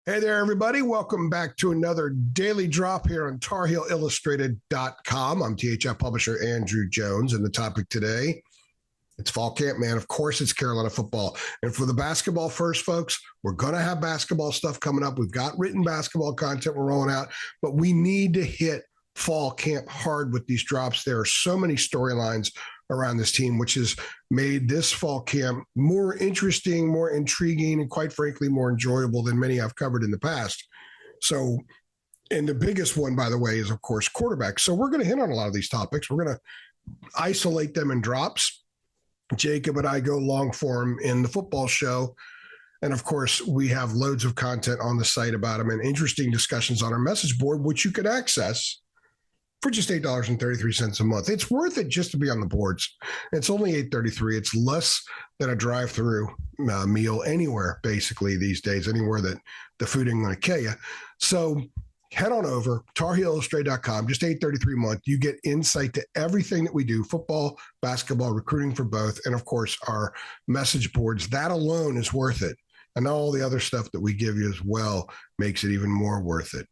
Hey there, everybody. Welcome back to another daily drop here on TarHeelIllustrated.com. I'm THF publisher Andrew Jones, and the topic today, it's fall camp, man. Of course, it's Carolina football. And for the basketball first, folks, we're going to have basketball stuff coming up. We've got written basketball content we're rolling out, but we need to hit fall camp hard with these drops. There are so many storylines around this team, which has made this fall camp more interesting, more intriguing, and quite frankly, more enjoyable than many I've covered in the past. So, and the biggest one, by the way, is, of course, quarterback. So we're going to hit on a lot of these topics. We're going to isolate them in drops. Jacob and I go long form in the football show. And of course, we have loads of content on the site about them and interesting discussions on our message board, which you can access for just $8.33 a month. It's worth it just to be on the boards. It's only $8.33. It's less than a drive-through meal anywhere, basically, these days, anywhere that the food ain't going to kill you. So head on over, TarHeelIllustrated.com, just $8.33 a month. You get insight to everything that we do, football, basketball, recruiting for both, and, of course, our message boards. That alone is worth it. And all the other stuff that we give you as well makes it even more worth it.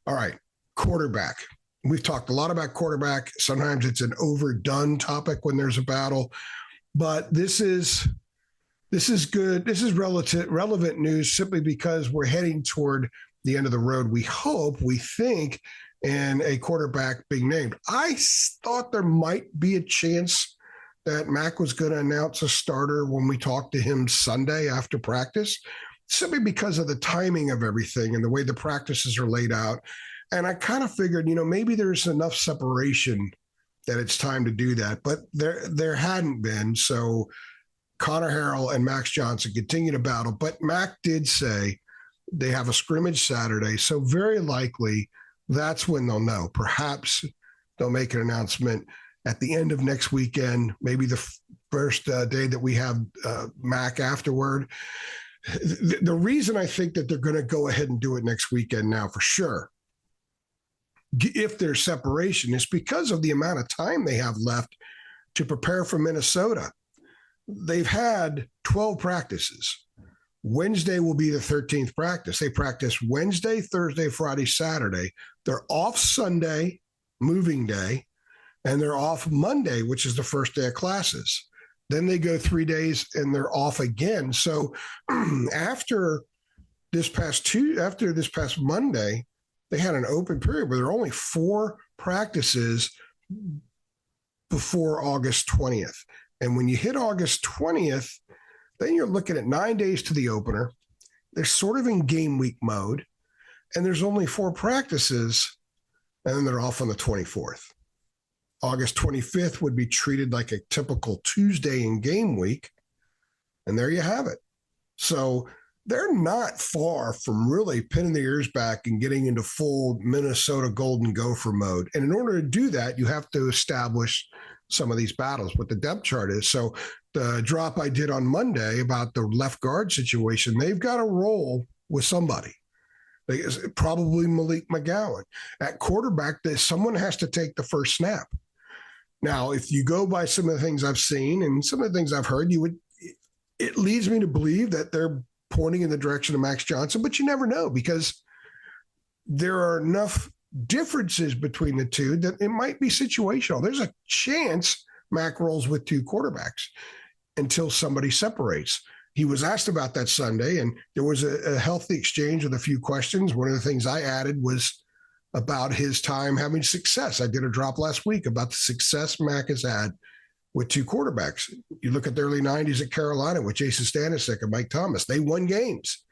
All right, quarterback. We've talked a lot about quarterback. Sometimes it's an overdone topic when there's a battle, but this is good. This is relevant news simply because we're heading toward the end of the road. We hope, we think, and a quarterback being named. I thought there might be a chance that Mac was going to announce a starter when we talked to him Sunday after practice, simply because of the timing of everything and the way the practices are laid out. And I kind of figured, maybe there's enough separation that it's time to do that. But there hadn't been. So Connor Harrell and Max Johnson continue to battle. But Mac did say they have a scrimmage Saturday. So very likely that's when they'll know. Perhaps they'll make an announcement at the end of next weekend, maybe the first day that we have Mac afterward. The reason I think that they're going to go ahead and do it next weekend now for sure, if there's separation, is because of the amount of time they have left to prepare for Minnesota. They've had 12 practices. Wednesday will be the 13th practice. They practice Wednesday, Thursday, Friday, Saturday. They're off Sunday, moving day, and they're off Monday, which is the first day of classes. Then they go 3 days and they're off again. So after this past Monday, they had an open period where there are only 4 practices before August 20th. And when you hit August 20th, then you're looking at 9 days to the opener. They're sort of in game week mode, and there's only 4 practices, and then they're off on the 24th. August 25th would be treated like a typical Tuesday in game week, and there you have it. So they're not far from really pinning their ears back and getting into full Minnesota Golden Gopher mode. And in order to do that, you have to establish some of these battles, what the depth chart is. So the drop I did on Monday about the left guard situation, they've got to roll with somebody. Probably Malik McGowan. At quarterback, someone has to take the first snap. Now, if you go by some of the things I've seen and some of the things I've heard, it leads me to believe that they're pointing in the direction of Max Johnson, but you never know because there are enough differences between the two that it might be situational. There's a chance Mac rolls with 2 quarterbacks until somebody separates. He was asked about that Sunday, and there was a healthy exchange with a few questions. One of the things I added was about his time having success. I did a drop last week about the success Mac has had with 2 quarterbacks. You look at the early 90s at Carolina with Jason Stanisic and Mike Thomas. They won games.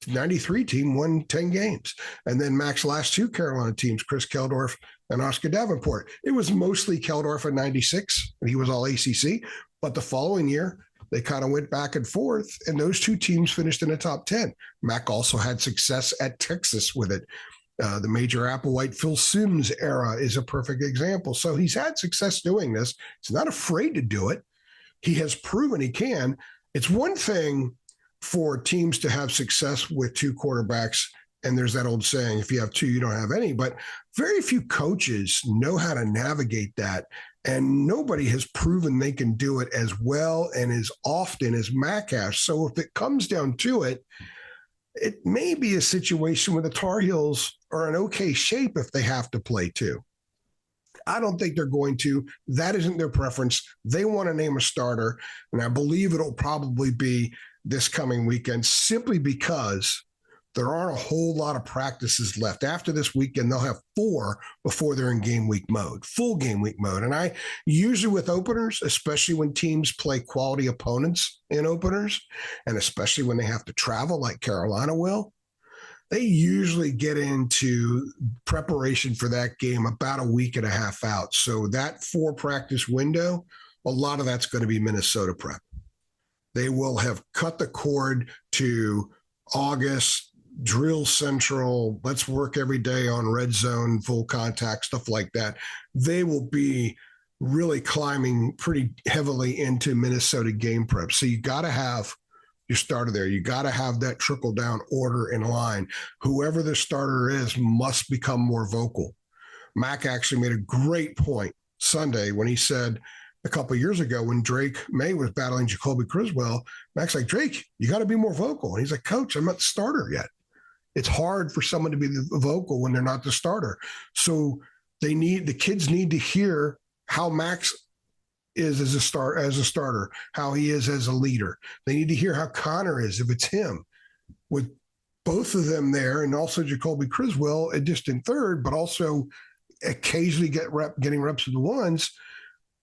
The 93 team won 10 games. And then Mac's last 2 Carolina teams, Chris Keldorf and Oscar Davenport. It was mostly Keldorf in 96, and he was all ACC. But the following year, they kind of went back and forth, and those 2 teams finished in the top 10. Mac also had success at Texas with it. The Major Applewhite, Phil Simms era is a perfect example. So he's had success doing this. He's not afraid to do it. He has proven he can. It's one thing for teams to have success with 2 quarterbacks, and there's that old saying, if you have 2, you don't have any. But very few coaches know how to navigate that, and nobody has proven they can do it as well and as often as Mac has. So if it comes down to it, it may be a situation where the Tar Heels are in okay shape if they have to play too. I don't think they're going to. That isn't their preference. They want to name a starter, and I believe it'll probably be this coming weekend simply because there aren't a whole lot of practices left. After this weekend, they'll have 4 before they're in game week mode, full game week mode. And I usually with openers, especially when teams play quality opponents in openers, and especially when they have to travel like Carolina will, they usually get into preparation for that game about a week and a half out. So that 4 practice window, a lot of that's going to be Minnesota prep. They will have cut the cord to August, drill central, let's work every day on red zone, full contact, stuff like that. They will be really climbing pretty heavily into Minnesota game prep. So you got to have your starter there. You got to have that trickle down order in line. Whoever the starter is must become more vocal. Mac actually made a great point Sunday when he said a couple of years ago when Drake May was battling Jacoby Criswell, Mac's like, Drake, you got to be more vocal. And he's like, Coach, I'm not the starter yet. It's hard for someone to be vocal when they're not the starter. So the kids need to hear how Max is as a starter, how he is as a leader. They need to hear how Connor is if it's him. With both of them there, and also Jacoby Criswell, a distant third, but also occasionally getting reps with the ones.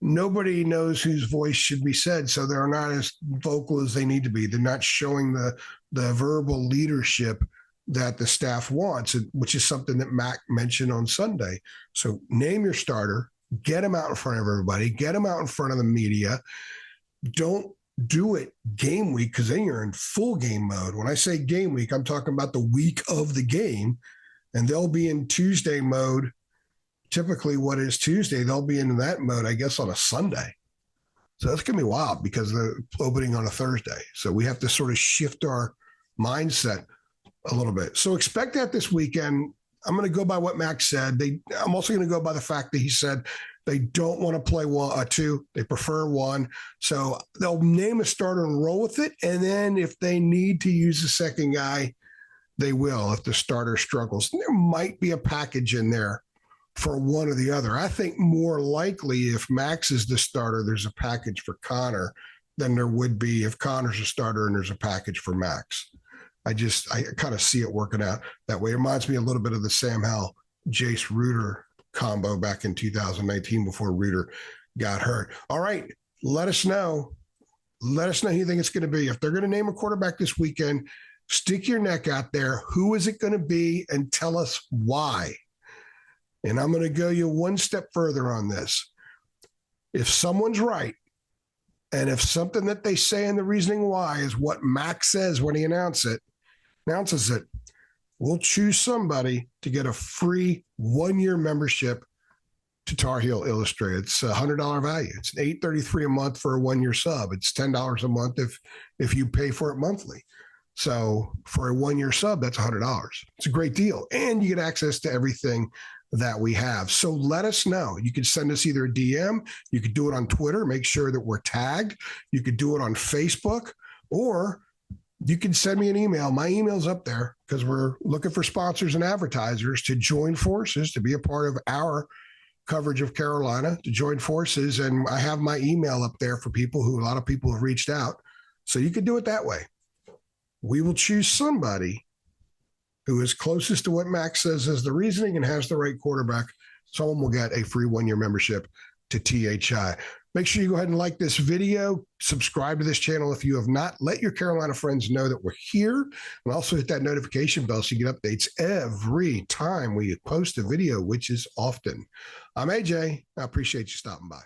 Nobody knows whose voice should be said, so they're not as vocal as they need to be. They're not showing the verbal leadership that the staff wants, which is something that Mac mentioned on Sunday. So name your starter, get him out in front of everybody, get him out in front of the media. Don't do it game week because then you're in full game mode. When I say game week, I'm talking about the week of the game, and they'll be in Tuesday mode. Typically what is Tuesday, they'll be in that mode, I guess, on a Sunday. So that's going to be wild because they're opening on a Thursday. So we have to sort of shift our mindset a little bit. So expect that this weekend. I'm going to go by what Max said. I'm also going to go by the fact that he said they don't want to play 2. They prefer 1. So they'll name a starter and roll with it. And then if they need to use a second guy, they will if the starter struggles. And there might be a package in there for one or the other. I think more likely if Max is the starter, there's a package for Connor than there would be if Connor's a starter and there's a package for Max. I kind of see it working out that way. It reminds me a little bit of the Sam Howell, Jace Reuter combo back in 2019 before Reuter got hurt. All right, let us know. Let us know who you think it's going to be. If they're going to name a quarterback this weekend, stick your neck out there. Who is it going to be? And tell us why. And I'm going to go you one step further on this. If someone's right, and if something that they say in the reasoning why is what Max says when he announces it, we'll choose somebody to get a free 1-year membership to Tar Heel Illustrated. It's a $100 value. It's $8.33 a month for a 1-year sub. It's $10 a month if you pay for it monthly. So for a 1-year sub, that's $100. It's a great deal. And you get access to everything that we have. So let us know. You can send us either a DM, you could do it on Twitter, make sure that we're tagged. You could do it on Facebook, or you can send me an email. My email's up there because we're looking for sponsors and advertisers to join forces, to be a part of our coverage of Carolina, to join forces. And I have my email up there for a lot of people have reached out. So you could do it that way. We will choose somebody who is closest to what Max says is the reasoning and has the right quarterback. Someone will get a free 1-year membership to THI. Make sure you go ahead and like this video, subscribe to this channel if you have not. Let your Carolina friends know that we're here, and also hit that notification bell so you get updates every time we post a video, which is often. I'm AJ. I appreciate you stopping by.